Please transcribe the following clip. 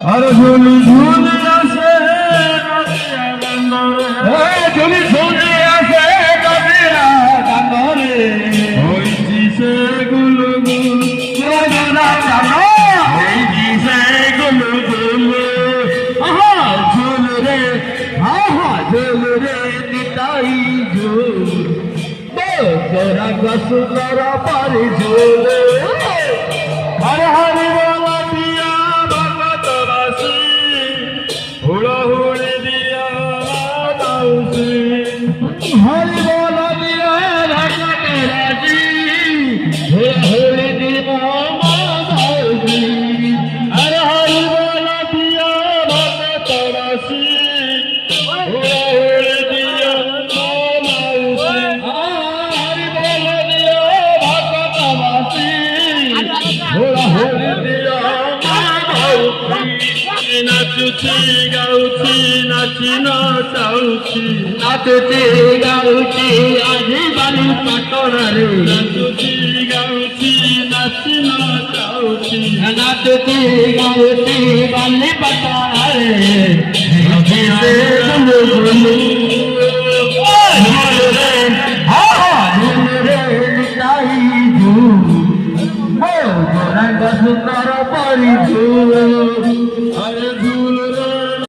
আর ঝুলি ঝুলি আসে ঝুলি ঝুলি আসে কাবিরা কান্দরে হইছি সে গুলু গুল হইছি সে গুলু গুল আহা ঝুল রে আহা ঝুল রে নিতাই ঝুল তোরা গসুরা পারি ঝুল হরে হরে বলা দিয়া ভগত বাসী হুড়হুড়ি দিয়া দাউসী হরি বলা দিয়া ভগত রাজি হুড়হুড়ি দিয়া দাউসী হরে হরি বলা দিয়া ভগত বাসী হুড়হুড়ি দিয়া দাউসী হরি বলা দিয়া ভগত বাসী নাচুছি গাউছি নাচি নাচাউছি নাচুছি গাউছি আজি বালি পাটনারে নাচুছি গাউছি নাচি নাচাউছি নাচুছি গাউছি বালি পাটনারে নাচিছে গুলু গুলু রে হা রে নিতাই ঝুল সুন্দর পরিচু